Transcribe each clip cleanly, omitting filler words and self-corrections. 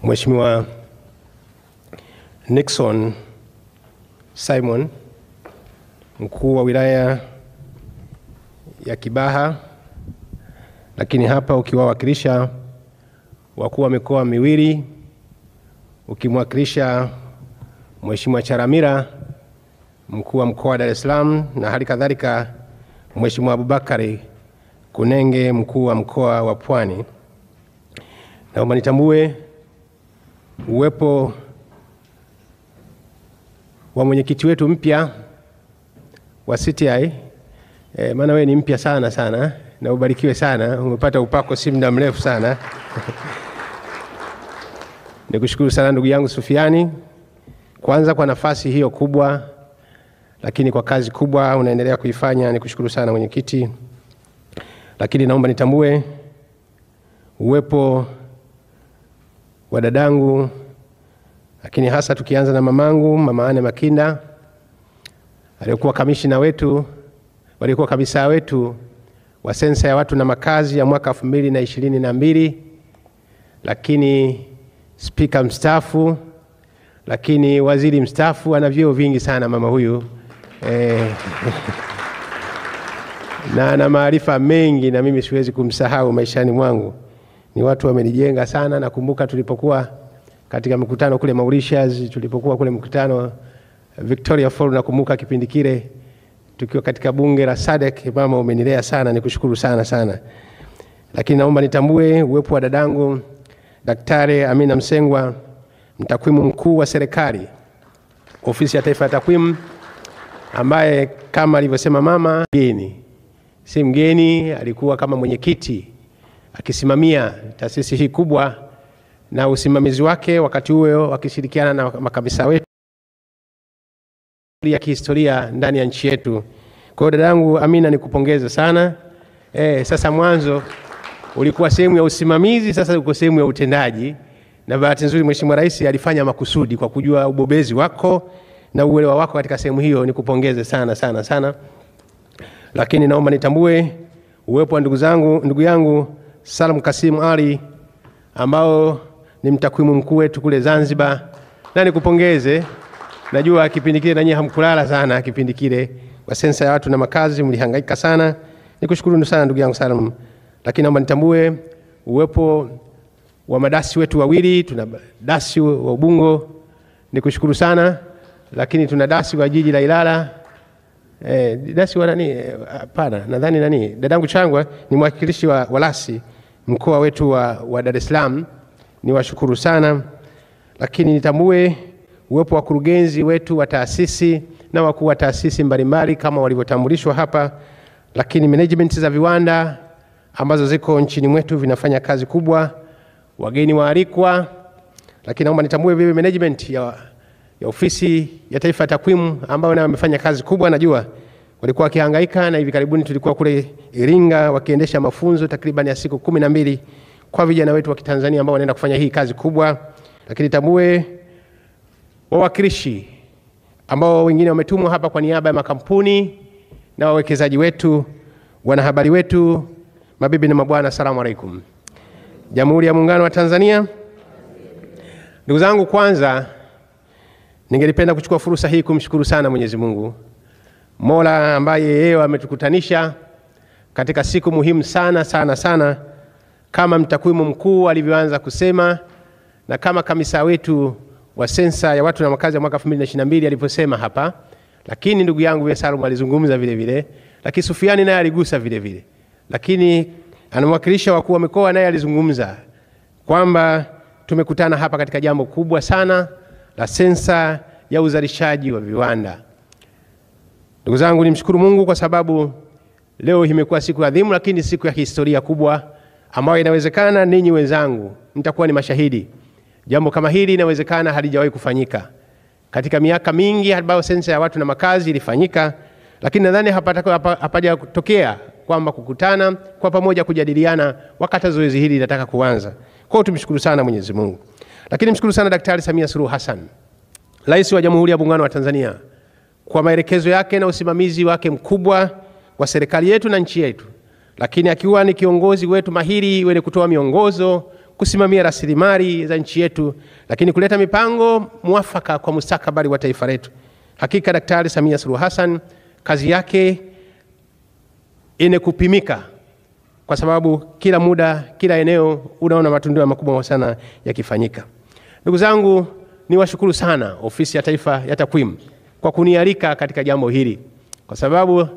Mheshimiwa Nixon Simon, mkuu wa wilaya ya Kibaha, lakini hapa ukiwawakilisha wakuu wa mikoa miwili, ukimwakilisha Mheshimiwa Charamira, mkuu wa mkoa wa Dar es Salaam, na hali kadhalika Mheshimiwa Abubakari Kunenge, mkuu wa mkoa wa Pwani. Naomba nitambue uwepo wa mwenyekiti wetu mpya wa CTI, maana wewe ni mpya sana na ubarikiwe sana, umepata upako si muda mrefu sana. Nikushukuru sana ndugu yangu Sufiani, kwanza kwa nafasi hiyo kubwa, lakini kwa kazi kubwa unaendelea kuifanya. Nikushukuru sana mwenyekiti. Lakini naomba nitambue uwepo wa dadangu, lakini hasa tukianza na mamangu, Mama Anne Makinda, aliyekuwa kamishna wetu, walikuwa kamisa wetu wa sensa ya watu na makazi ya mwaka 2022, lakini spika mstaafu, lakini waziri mstaafu. Ana vyeo vingi sana mama huyu, na ana maarifa mengi, na mimi siwezi kumsahau maishani mwangu. Ni watu wamenijenga sana. Nakumbuka tulipokuwa katika mkutano kule Mauritius, tulipokuwa kule mkutano Victoria Falls, nakumbuka kipindi kile tukiwa katika bunge la SADC, mama umenilea sana, nikushukuru sana. Lakini naomba nitambue uwepo wa dadangu Daktari Amina Msengwa, mtakwimu mkuu wa serikali, ofisi ya taifa ya takwimu, ambaye kama alivyosema mama, si mgeni, alikuwa kama mwenyekiti akisimamia taasisi hii kubwa, na usimamizi wake wakati huo wakishirikiana na makamisa wetu ya kihistoria ndani ya nchi yetu. Kwa hiyo dadangu Amina, nikupongeze sana. Sasa mwanzo ulikuwa sehemu ya usimamizi, sasa uko sehemu ya utendaji, na bahati nzuri Mheshimiwa Rais alifanya makusudi kwa kujua ubobezi wako na uelewa wako katika sehemu hiyo. Nikupongeze sana. Lakini naomba nitambue uwepo wa ndugu yangu Salum Kasim Ali, ambao ni mtakwimu mkuu wetu kule Zanzibar, na nikupongeze. Najua kipindi kile nanyi hamkulala sana kipindi kile kwa sensa ya watu na makazi, mlihangaika sana. Nikushukuru sana ndugu yangu Salum. Lakini naomba nitambue uwepo wa madasi wetu wawili. Tuna dasi wa Ubungo, nikushukuru sana. Lakini tuna dasi wa jiji la Ilala. Dasi wa nani? Hapana, nadhani nani? Dadangu Changwa ni mwakilishi wa Walasi, mkoa wetu wa Dar es Salaam. Niwashukuru sana. Lakini nitambue uwepo wa kurugenzi wetu wa taasisi na wakuu wa taasisi mbalimbali kama walivyotambulishwa hapa, lakini management za viwanda ambazo ziko nchini mwetu vinafanya kazi kubwa, wageni waalikwa. Lakini naomba nitambue vile management ya ofisi ya taifa ya takwimu ambao nao wamefanya kazi kubwa. Najua walikuwa wakihangaika, na hivi karibuni tulikuwa kule Iringa wakiendesha mafunzo takriban ya siku 12 kwa vijana wetu wa Kitanzania ambao wanaenda kufanya hii kazi kubwa. Lakini tambue wawakilishi ambao wengine wametumwa hapa kwa niaba ya makampuni na wawekezaji wetu, wanahabari wetu, mabibi na mabwana, asalamu alaykum. Jamhuri ya Muungano wa Tanzania. Ndugu zangu, kwanza ningelipenda kuchukua fursa hii kumshukuru sana Mwenyezi Mungu Mola, ambaye yeye ametukutanisha katika siku muhimu sana kama mtakwimu mkuu alivyoanza kusema, na kama kamisa wetu wa sensa ya watu na makazi ya mwaka 2022 alivyosema hapa. Lakini ndugu yangu Salum alizungumza vile, lakini Sufiani naye aligusa vile. Lakini anamwakilisha wakuu wa mikoa, naye alizungumza kwamba tumekutana hapa katika jambo kubwa sana la sensa ya uzalishaji wa viwanda. Ndugu zangu, nimshukuru Mungu kwa sababu leo imekuwa siku adhimu, lakini siku ya historia kubwa ambayo inawezekana ninyi wenzangu mtakuwa ni mashahidi. Jambo kama hili inawezekana halijawahi kufanyika katika miaka mingi ambayo sensa ya watu na makazi ilifanyika, lakini nadhani hapaja kutokea kwamba kukutana kwa pamoja kujadiliana wakati zoezi hili linataka kuanza. Kwa hiyo tumshukuru sana Mwenyezi Mungu. Lakini mshukuru sana Daktari Samia Suluhu Hassan, Rais wa Jamhuri ya Muungano wa Tanzania, kwa maelekezo yake na usimamizi wake mkubwa wa serikali yetu na nchi yetu, lakini akiwa ni kiongozi wetu mahiri wenye kutoa miongozo kusimamia rasilimali za nchi yetu, lakini kuleta mipango mwafaka kwa mustakabali wa taifa letu. Hakika Daktari Samia Suluhu Hassan kazi yake inakupimika, kwa sababu kila muda, kila eneo unaona matunda makubwa sana yakifanyika. Ndugu zangu, niwashukuru sana Ofisi ya Taifa ya Takwimu kwa kunialika katika jambo hili, kwa sababu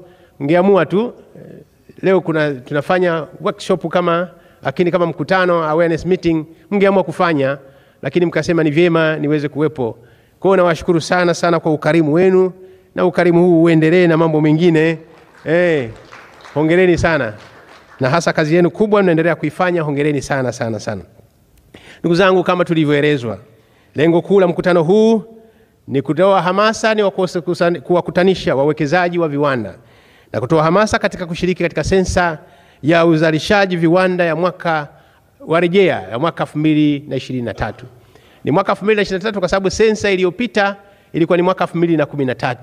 ngeamua tu leo tunafanya workshop lakini kama mkutano, awareness meeting, mngeamua kufanya, lakini mkasema ni vyema niweze kuwepo. Kwa hiyo nawashukuru sana kwa ukarimu wenu, na ukarimu huu uendelee na mambo mengine. Hongereni sana, na hasa kazi yenu kubwa mnaendelea kuifanya, hongereni sana. Ndugu zangu, kama tulivyoelezwa, lengo kuu la mkutano huu ni kutoa hamasa, ni kuwakutanisha wawekezaji wa viwanda na kutoa hamasa katika kushiriki katika sensa ya uzalishaji viwanda ya mwaka wa rejea ya mwaka 2023. Ni mwaka 2023 kwa sababu sensa iliyopita ilikuwa ni mwaka 2013.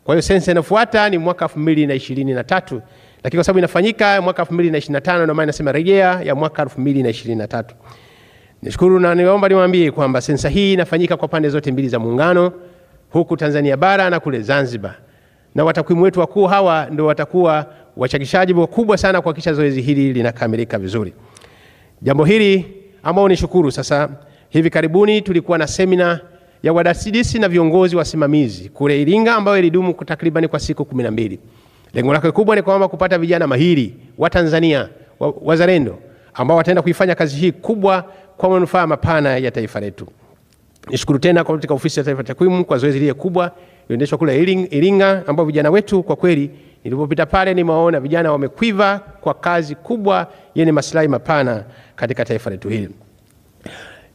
Kwa hiyo sensa inayofuata ni mwaka 2023, lakini kwa sababu inafanyika mwaka 2025 ndio maana nasema rejea ya mwaka 2023. Nishukuru na niomba niwaambie kwamba sensa hii inafanyika kwa pande zote mbili za muungano, huku Tanzania bara na kule Zanzibar. Na watakwimu wetu wakuu hawa ndio watakuwa wachangishaji wakubwa sana kuhakikisha zoezi hili linakamilika vizuri. Jambo hili ambao nishukuru, sasa hivi karibuni tulikuwa na semina ya wadadisi na viongozi wasimamizi kule Iringa, ambayo ilidumu takriban kwa siku 12. Lengo lake kubwa ni kwamba kupata vijana mahiri wa Tanzania wazalendo ambao wataenda kuifanya kazi hii kubwa kwa manufaa mapana ya taifa letu. Nishukuru tena katika Ofisi ya Taifa ya Takwimu kwa zoezi lile kubwa liloendeshwa kule Iringa, ambao vijana wetu kwa kweli nilipopita pale nimewaona vijana wamekwiva kwa kazi kubwa yenye maslahi mapana katika taifa letu hili.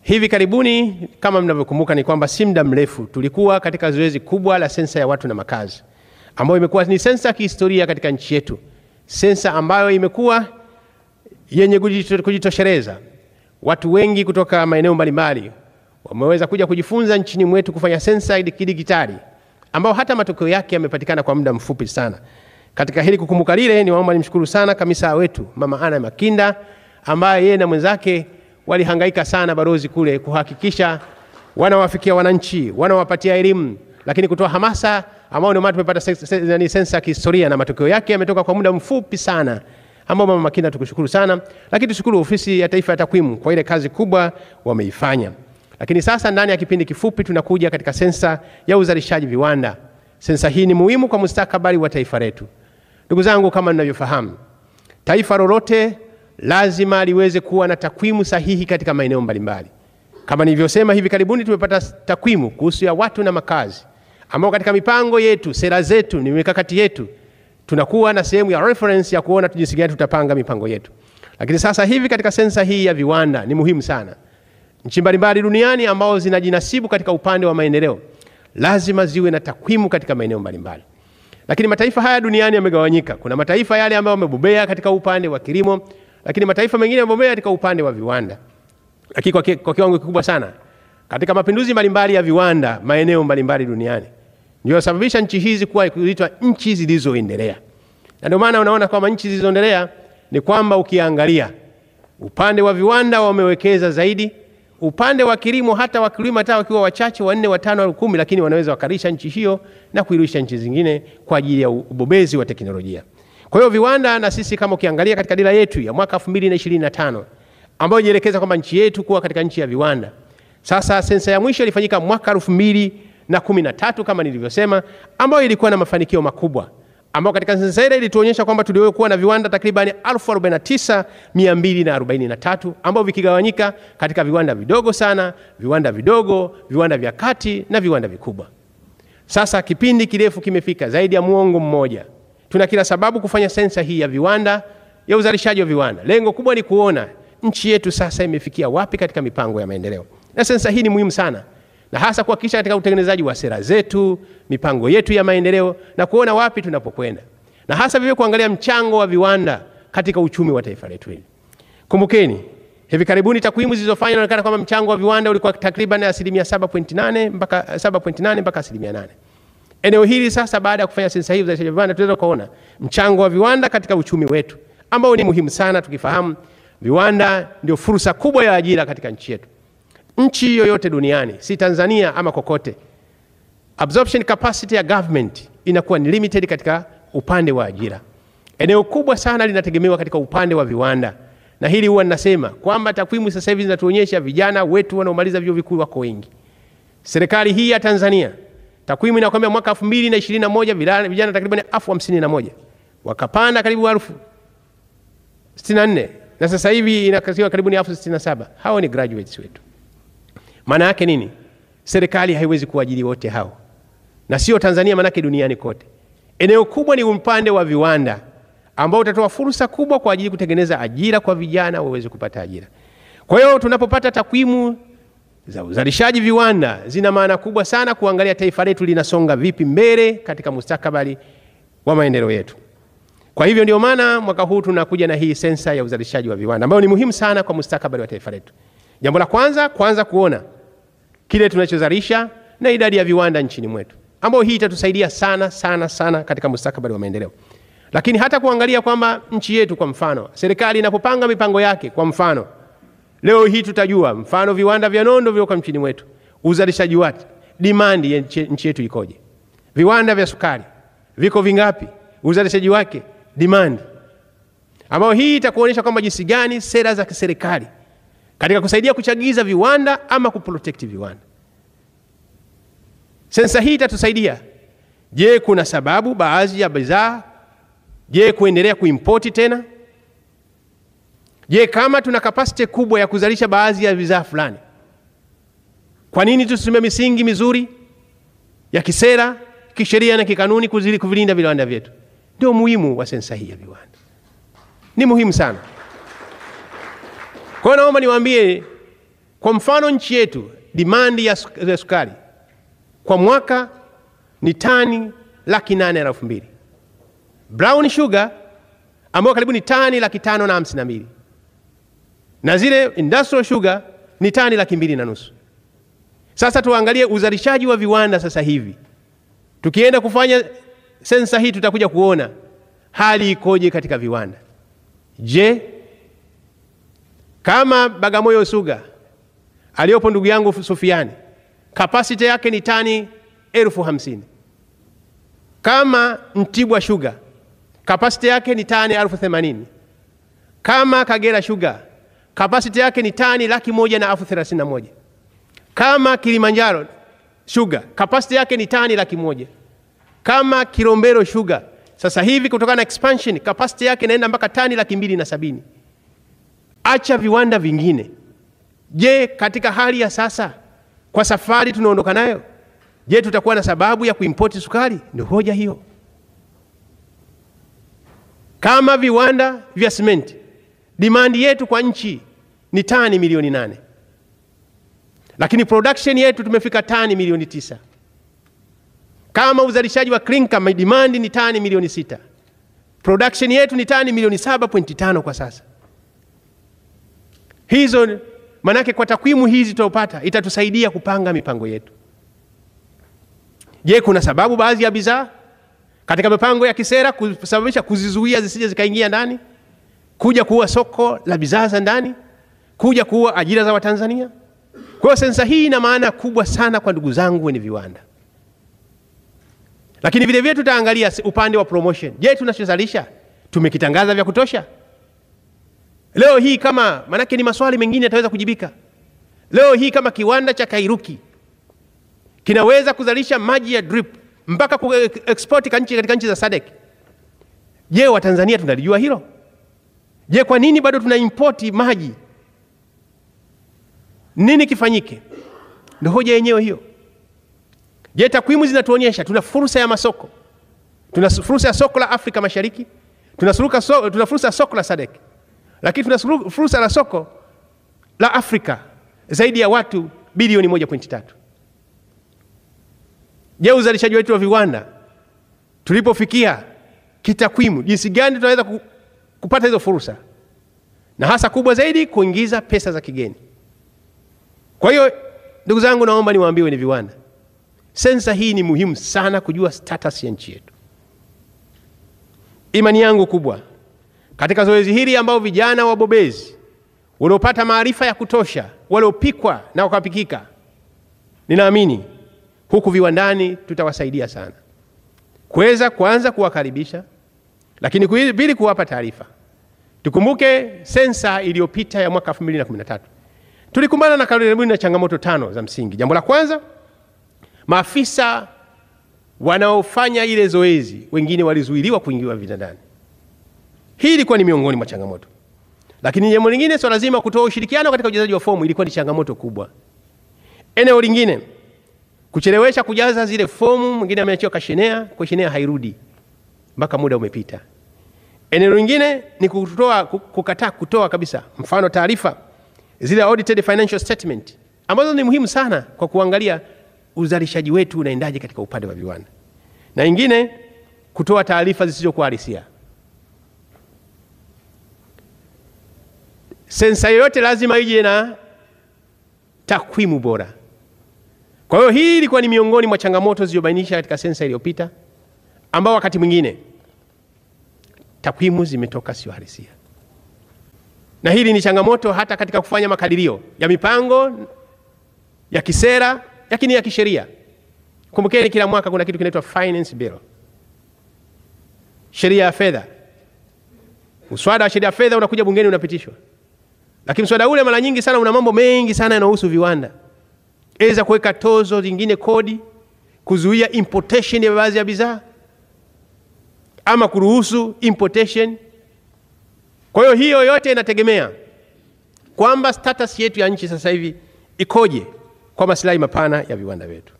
Hivi karibuni kama mnavyokumbuka ni kwamba si muda mrefu tulikuwa katika zoezi kubwa la sensa ya watu na makazi, ambayo imekuwa ni sensa ya kihistoria katika nchi yetu. Sensa ambayo imekuwa yenye kujitosheleza. Watu wengi kutoka maeneo mbalimbali wameweza kuja kujifunza nchini mwetu kufanya sensa kidijitali, ambao hata matokeo yake yamepatikana kwa muda mfupi sana. Katika hili kukumbuka lile, niwaomba nimshukuru sana kamisa wetu Mama Ana Makinda, ambaye yeye na mwenzake walihangaika sana balozi kule kuhakikisha wanawafikia wananchi, wanawapatia elimu, lakini kutoa hamasa, ambao ndio maana tumepata sensa ya kihistoria, na matokeo yake yametoka kwa muda mfupi sana, ambao Mama Makinda tukushukuru sana. Lakini tushukuru Ofisi ya Taifa ya Takwimu kwa ile kazi kubwa wameifanya. Lakini sasa ndani ya kipindi kifupi tunakuja katika sensa ya uzalishaji viwanda. Sensa hii ni muhimu kwa mustakabali wa taifa letu. Ndugu zangu, kama mnavyofahamu, taifa lolote lazima liweze kuwa na takwimu sahihi katika maeneo mbalimbali. Kama nilivyosema, hivi karibuni tumepata takwimu kuhusu ya watu na makazi, ambao katika mipango yetu, sera zetu, ni mikakati yetu, tunakuwa na sehemu ya reference ya kuona jinsi gani tutapanga mipango yetu. Lakini sasa hivi katika sensa hii ya viwanda ni muhimu sana. Nchi mbalimbali duniani ambao zinajinasibu katika upande wa maendeleo lazima ziwe na takwimu katika maeneo mbalimbali. Lakini mataifa haya duniani yamegawanyika. Kuna mataifa yale ambayo yamebobea katika upande wa kilimo, lakini mataifa mengine yamebobea katika upande wa viwanda. Lakini kwa kiwango kikubwa sana katika mapinduzi mbalimbali ya viwanda maeneo mbalimbali duniani ndio sababisha nchi hizi kuwa kuitwa nchi zilizoendelea. Na ndio maana unaona kwamba nchi zilizoendelea ni kwamba ukiangalia upande wa viwanda wamewekeza zaidi, upande wa kilimo hata wakulima hata wakiwa wachache 4, 5 au 10, lakini wanaweza wakarisha nchi hiyo na kuirisha nchi zingine kwa ajili ya ubobezi wa teknolojia. Kwa hiyo viwanda, na sisi kama ukiangalia katika dira yetu ya mwaka 2025 ambayo inaelekeza kwamba nchi yetu kuwa katika nchi ya viwanda. Sasa sensa ya mwisho ilifanyika mwaka 2013 kama nilivyosema, ambayo ilikuwa na mafanikio makubwa, ambao katika sensa ile ilituonyesha kwamba tulikuwa na viwanda takriban 49,243 ambao vikigawanyika katika viwanda vidogo sana, viwanda vidogo, viwanda vya kati na viwanda vikubwa. Sasa kipindi kirefu kimefika, zaidi ya muongo mmoja. Tuna kila sababu kufanya sensa hii ya viwanda, ya uzalishaji wa viwanda. Lengo kubwa ni kuona nchi yetu sasa imefikia wapi katika mipango ya maendeleo. Na sensa hii ni muhimu sana, na hasa kuhakikisha katika utengenezaji wa sera zetu, mipango yetu ya maendeleo, na kuona wapi tunapokwenda. Na hasa vile kuangalia mchango wa viwanda katika uchumi wa taifa letu hili. Kumbukeni, hivi karibuni takwimu zilizofanywa zinaonekana kwamba mchango wa viwanda ulikuwa takriban 7.8 mpaka 8%. Eneo hili sasa, baada ya kufanya sensa hii za viwanda, tunaweza kuona mchango wa viwanda katika uchumi wetu, ambao ni muhimu sana tukifahamu Viwanda ndio fursa kubwa ya ajira katika nchi yetu. Nchi yoyote duniani, si Tanzania ama kokote, absorption capacity ya government inakuwa ni limited katika upande wa ajira. Eneo kubwa sana linategemewa katika upande wa viwanda. Na hili huwa ninasema kwamba takwimu sasa hivi zinatuonyesha vijana wetu wanaomaliza vyuo vikuu wako wengi. Serikali hii ya Tanzania, takwimu inakwambia mwaka 2021 vijana takriban 51,000 wakapanda karibu 64,000 na sasa hivi inakadiriwa karibu 67,000. Hao ni graduates wetu. Maana yake nini? Serikali haiwezi kuajiri wote hao. Na sio Tanzania, maana yake duniani kote. Eneo kubwa ni upande wa viwanda ambao utatoa fursa kubwa kwa ajili kutengeneza ajira kwa vijana waweze kupata ajira. Kwa hiyo tunapopata takwimu za uzalishaji viwanda zina maana kubwa sana kuangalia taifa letu linasonga vipi mbele katika mustakabali wa maendeleo yetu. Kwa hivyo ndio maana mwaka huu tunakuja na hii sensa ya uzalishaji wa viwanda ambayo ni muhimu sana kwa mustakabali wa taifa letu. Jambo la kwanza kuona kile tunachozalisha na idadi ya viwanda nchini mwetu, ambayo hii itatusaidia sana katika mustakabali wa maendeleo. Lakini hata kuangalia kwamba nchi yetu, kwa mfano, serikali inapopanga mipango yake, kwa mfano, leo hii tutajua mfano viwanda vya nondo viko nchini mwetu, uzalishaji wake, demand ya nchi yetu ikoje. Viwanda vya sukari viko vingapi, uzalishaji wake, demand. Ambayo hii itakuonyesha kwamba jinsi gani sera za kiserikali katika kusaidia kuchagiza viwanda ama kuprotect viwanda. Sensa hii itatusaidia. Je, kuna sababu baadhi ya bidhaa kuendelea kuimport tena? Je, kama tuna capacity kubwa ya kuzalisha baadhi ya bidhaa fulani, kwa nini tusitumie misingi mizuri ya kisera, kisheria na kikanuni kuvilinda viwanda vyetu? Ndio muhimu wa sensa hii ya viwanda. Ni muhimu sana. Kwa naomba niwaambie, kwa mfano nchi yetu demand ya sukari kwa mwaka ni tani 882,000. Brown sugar ambayo karibu ni tani 552,000. Na zile industrial sugar ni tani 250,000. Sasa tuangalie uzalishaji wa viwanda sasa hivi. Tukienda kufanya sensa hii tutakuja kuona hali ikoje katika viwanda. Je, kama Bagamoyo Sugar aliyopo ndugu yangu Sufiani, capacity yake ni tani 50,000. Kama Mtibwa Sugar, capacity yake ni tani 80,000. Kama Kagera Sugar, capacity yake ni tani 131,000. Kama Kilimanjaro Sugar, capacity yake ni tani 100,000. Kama Kilombero Sugar, sasa hivi kutokana na expansion, capacity yake inaenda mpaka tani 270,000. Acha viwanda vingine. Je, katika hali ya sasa, kwa safari tunaondoka nayo, je, tutakuwa na sababu ya kuimport sukari? Ndio hoja hiyo. Kama viwanda vya cement, demand yetu kwa nchi ni tani milioni 8. Lakini production yetu tumefika tani milioni 9. Kama uzalishaji wa clinker, demand ni tani milioni 6. Production yetu ni tani milioni 7.5 kwa sasa. Hizo manake kwa takwimu hizi tutapata itatusaidia kupanga mipango yetu. Je, kuna sababu baadhi ya bidhaa katika mipango ya kisera kusababisha kuzizuia zisije zikaingia ndani, kuja kuwa soko la bidhaa za ndani, kuja kuwa ajira za Watanzania? Kwa hiyo sensa hii ina maana kubwa sana kwa ndugu zangu wenye viwanda. Lakini vile vile tutaangalia upande wa promotion. Je, tunachozalisha tumekitangaza vya kutosha? Leo hii kama, manake ni maswali mengine yataweza kujibika. Leo hii kama kiwanda cha Kairuki kinaweza kuzalisha maji ya drip mpaka export katika nchi za SADC. Je, Watanzania tunalijua hilo? Je, kwa nini bado tuna import maji? Nini kifanyike? Ndio hoja yenyewe hiyo. Je, takwimu zinatuonyesha tuna fursa ya masoko? Tuna fursa ya soko la Afrika Mashariki, tuna fursa ya soko la SADC. Lakini tuna fursa la soko la Afrika zaidi ya watu bilioni 1.3. Je, uzalishaji wetu wa viwanda tulipofikia kitakwimu, jinsi gani tunaweza kupata hizo fursa? Na hasa kubwa zaidi kuingiza pesa za kigeni. Kwa hiyo ndugu zangu, naomba niwaambie ni viwanda, sensa hii ni muhimu sana kujua status ya nchi yetu. Imani yangu kubwa katika zoezi hili ambao vijana wabobezi waliopata maarifa ya kutosha, waliopikwa na wakapikika, ninaamini huku viwandani tutawasaidia sana kuweza kwanza kuwakaribisha, lakini pili kuwapa taarifa. Tukumbuke sensa iliyopita ya mwaka 2013 tulikumbana na karibuni na changamoto 5 za msingi. Jambo la kwanza, maafisa wanaofanya ile zoezi wengine walizuiliwa kuingia vitandani. Hii ilikuwa ni miongoni mwa changamoto. Lakini jambo lingine, swala zima kutoa ushirikiano katika ujazaji wa fomu ilikuwa ni changamoto kubwa. Eneo lingine, kuchelewesha kujaza zile fomu, mwingine ameachiwa kashenea hairudi mpaka muda umepita. Eneo lingine ni kukataa kutoa kabisa, mfano taarifa zile audited financial statement ambazo ni muhimu sana kwa kuangalia uzalishaji wetu unaendaje katika upande wa viwanda. Na nyingine, kutoa taarifa zisizokuwa halisia. Sensa yoyote lazima ije na takwimu bora. Kwa hiyo hii ilikuwa ni miongoni mwa changamoto zilizobainisha katika sensa iliyopita, ambao wakati mwingine takwimu zimetoka sio halisia. Na hili ni changamoto hata katika kufanya makadirio ya mipango ya kisera, lakini ya kisheria. Kumbukeni kila mwaka kuna kitu kinaitwa finance bill, sheria ya fedha. Mswada wa sheria ya fedha unakuja bungeni unapitishwa. Lakini mswada ule mara nyingi sana una mambo mengi sana yanayohusu viwanda. Eza kuweka tozo zingine, kodi, kuzuia importation ya baadhi ya bidhaa, ama kuruhusu importation. Kwa hiyo yote inategemea kwamba status yetu ya nchi sasa hivi ikoje kwa maslahi mapana ya viwanda vyetu.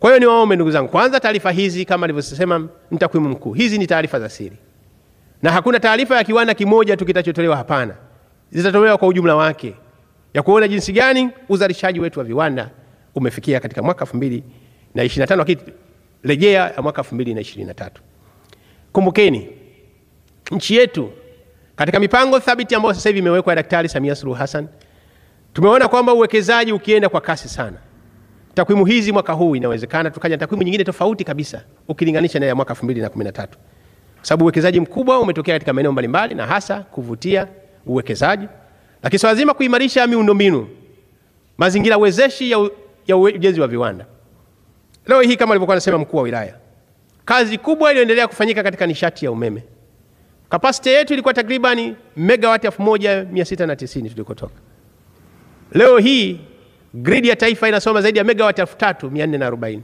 Kwa hiyo niwaombe ndugu zangu, kwanza taarifa hizi kama nilivyosema ni takwimu mkuu. Hizi ni taarifa za siri. Na hakuna taarifa ya kiwanda kimoja tu kitachotolewa, hapana. Zitatolewa kwa ujumla wake, ya kuona jinsi gani uzalishaji wetu wa viwanda umefikia katika mwaka 2025 akirejea ya mwaka 2023. Kumbukeni, nchi yetu katika mipango thabiti ambayo sasa hivi imewekwa ya Daktari Samia Suluhu Hassan, tumeona kwamba uwekezaji ukienda kwa kasi sana. Takwimu hizi mwaka huu inawezekana tukaja takwimu nyingine tofauti kabisa ukilinganisha na ya mwaka 2013. Sababu uwekezaji mkubwa umetokea katika maeneo mbalimbali na hasa kuvutia uwekezaji, lakini swala zima kuimarisha miundombinu, mazingira wezeshi ya ujenzi wa viwanda. Leo hii kama alivyokuwa anasema mkuu wa wilaya, kazi kubwa iliyoendelea kufanyika katika nishati ya umeme. Capacity yetu ilikuwa takriban megawati 1690 tulikotoka. Leo hii grid ya taifa inasoma zaidi ya megawati 3440.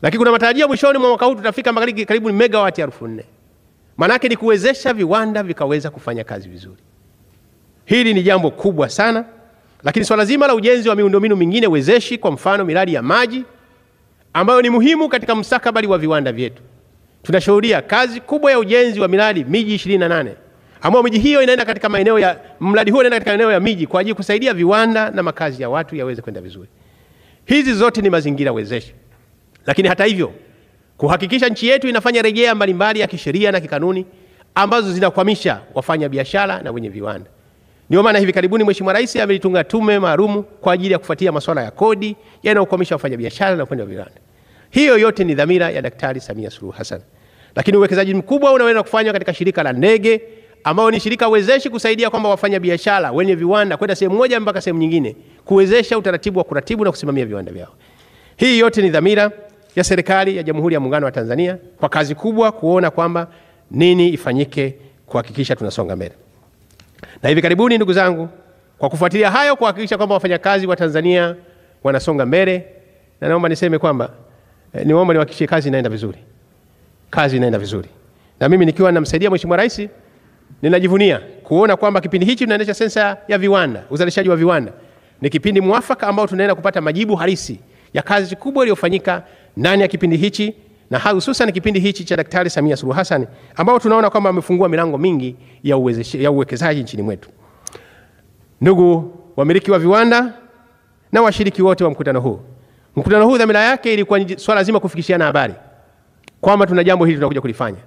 Lakini kuna matarajio mwishoni mwa mwaka huu tutafika karibu megawati 4000. Maana yake ni kuwezesha viwanda vikaweza kufanya kazi vizuri. Hili ni jambo kubwa sana. Lakini swala zima la ujenzi wa miundombinu mingine wezeshi, kwa mfano miradi ya maji ambayo ni muhimu katika mstakabali wa viwanda vyetu. Tunashuhudia kazi kubwa ya ujenzi wa miradi miji 28, ambao miji hiyo inaenda katika maeneo ya mradi huo inaenda katika maeneo ya miji kwa ajili kusaidia viwanda na makazi ya watu yaweze kwenda vizuri. Hizi zote ni mazingira wezeshi. Lakini hata hivyo, kuhakikisha nchi yetu inafanya rejea mbalimbali ya kisheria na kikanuni ambazo zinakwamisha wafanya biashara na wenye viwanda. Ndio maana hivi karibuni Mheshimiwa Rais amelitunga tume maalum kwa ajili ya kufuatia masuala ya kodi yanayokwamisha wafanya biashara na wafanya viwanda. Hiyo yote ni dhamira ya Daktari Samia Suluhu Hassan. Lakini uwekezaji mkubwa unaweza kufanywa katika shirika la ndege, ambao ni shirika wezeshi kusaidia kwamba wafanya biashara wenye viwanda kwenda sehemu moja mpaka sehemu nyingine, kuwezesha utaratibu wa kuratibu na kusimamia viwanda vyao. Hii yote ni dhamira ya serikali ya Jamhuri ya Muungano wa Tanzania kwa kazi kubwa kuona kwamba nini ifanyike kuhakikisha tunasonga mbele. Na hivi karibuni ndugu zangu, kwa kufuatilia hayo, kuhakikisha kwamba wafanyakazi wa Tanzania wanasonga mbele, na naomba niseme kwamba niomba niwahakikishie kazi inaenda vizuri. Kazi inaenda vizuri. Na mimi nikiwa namsaidia Mheshimiwa Rais, ninajivunia kuona kwamba kipindi hichi tunaendesha sensa ya viwanda, uzalishaji wa viwanda, ni kipindi mwafaka ambao tunaenda kupata majibu halisi ya kazi kubwa iliyofanyika ndani ya kipindi hichi, na hususan kipindi hichi cha Daktari Samia Suluhu Hassan, ambao tunaona kwamba amefungua milango mingi ya uwekezaji nchini mwetu. Ndugu wamiliki wa viwanda na washiriki wote wa mkutano huu, dhamira yake ilikuwa ni swala zima kufikishiana habari kwamba tuna jambo hili tunakuja kulifanya.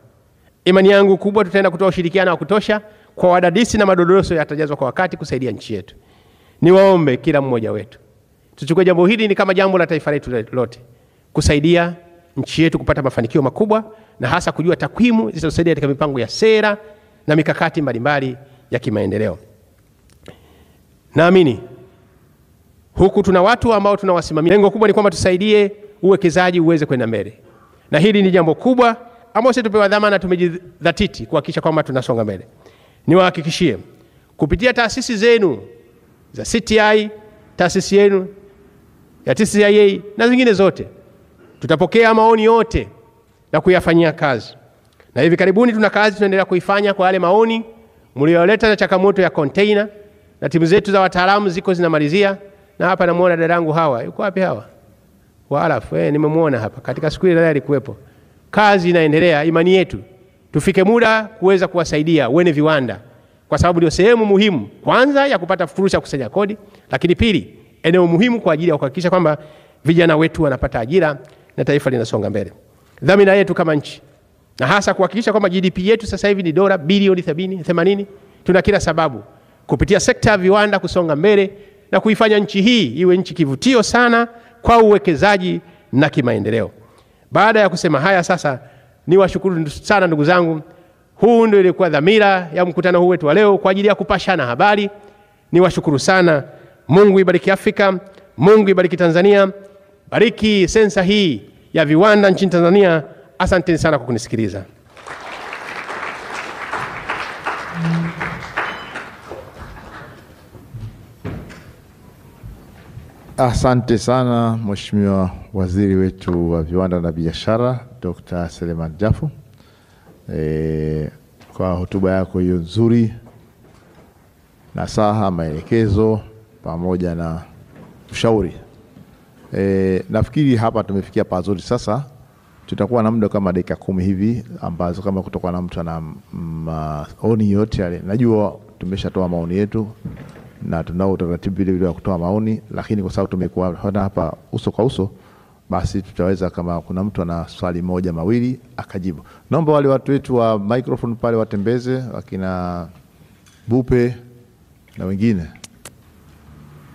Imani yangu kubwa tutaenda kutoa ushirikiano wa kutosha kwa wadadisi na madodoso yatajazwa kwa wakati kusaidia nchi yetu. Niwaombe kila mmoja wetu tuchukue jambo hili ni kama jambo la taifa letu lote, kusaidia nchi yetu kupata mafanikio makubwa, na hasa kujua takwimu zitazosaidia katika mipango ya sera na mikakati mbalimbali ya kimaendeleo. Naamini huku tuna watu ambao tunawasimamia. Lengo kubwa ni kwamba tusaidie uwekezaji uweze kwenda mbele. Na hili ni jambo kubwa ambalo sisi tupewa dhamana, tumejidhatiti kuhakikisha kwamba tunasonga mbele. Niwahakikishie kupitia taasisi zenu za CTI, taasisi yenu ya TCCIA na zingine zote, tutapokea maoni yote na kuyafanyia kazi. Na hivi karibuni tuna kazi tunaendelea kuifanya kwa yale maoni mlioleta na changamoto ya container, na timu zetu za wataalamu ziko zinamalizia. Na hapa namuona dadangu Hawa. Yuko wapi Hawa? Waalafu, nimemuona hapa. Katika siku ile alikuwepo. Kazi inaendelea. Imani yetu tufike muda kuweza kuwasaidia wene viwanda, kwa sababu ndio sehemu muhimu kwanza ya kupata fursa ya kusanya kodi, lakini pili eneo muhimu kwa ajili ya kuhakikisha kwamba vijana wetu wanapata ajira na taifa linasonga mbele. Dhamira yetu kama nchi, na hasa kuhakikisha kwamba GDP yetu sasa hivi ni dola bilioni 80. Tuna kila sababu kupitia sekta ya viwanda kusonga mbele na kuifanya nchi hii iwe nchi kivutio sana kwa uwekezaji na kimaendeleo. Baada ya kusema haya, sasa niwashukuru sana ndugu zangu. Huu ndio ilikuwa dhamira ya mkutano huu wetu wa leo kwa ajili ya kupashana habari. Niwashukuru sana. Mungu ibariki Afrika, Mungu ibariki Tanzania, bariki sensa hii ya viwanda nchini Tanzania. Asante sana kwa kunisikiliza. Asante sana Mheshimiwa Waziri wetu wa Viwanda na Biashara Dr. Selemani Jafo kwa hotuba yako hiyo nzuri, nasaha, maelekezo pamoja na ushauri. Nafikiri hapa tumefikia pazuri. Sasa tutakuwa na muda kama dakika 10 hivi ambazo kama kutokuwa na mtu ana maoni yote yale. Najua tumeshatoa maoni yetu na tunao utaratibu vile vile wa kutoa maoni, lakini kwa sababu tumekuwa hapa uso kwa uso, basi tutaweza kama kuna mtu ana swali moja mawili akajibu. Naomba wale watu wetu wa microphone pale watembeze, wakina Bupe na wengine.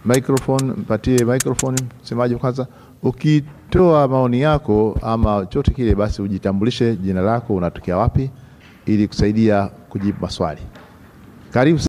Microphone, mpatie microphone semaji kwanza. Ukitoa maoni yako ama chochote kile, basi ujitambulishe, jina lako, unatokea wapi, ili kusaidia kujibu maswali. Karibu.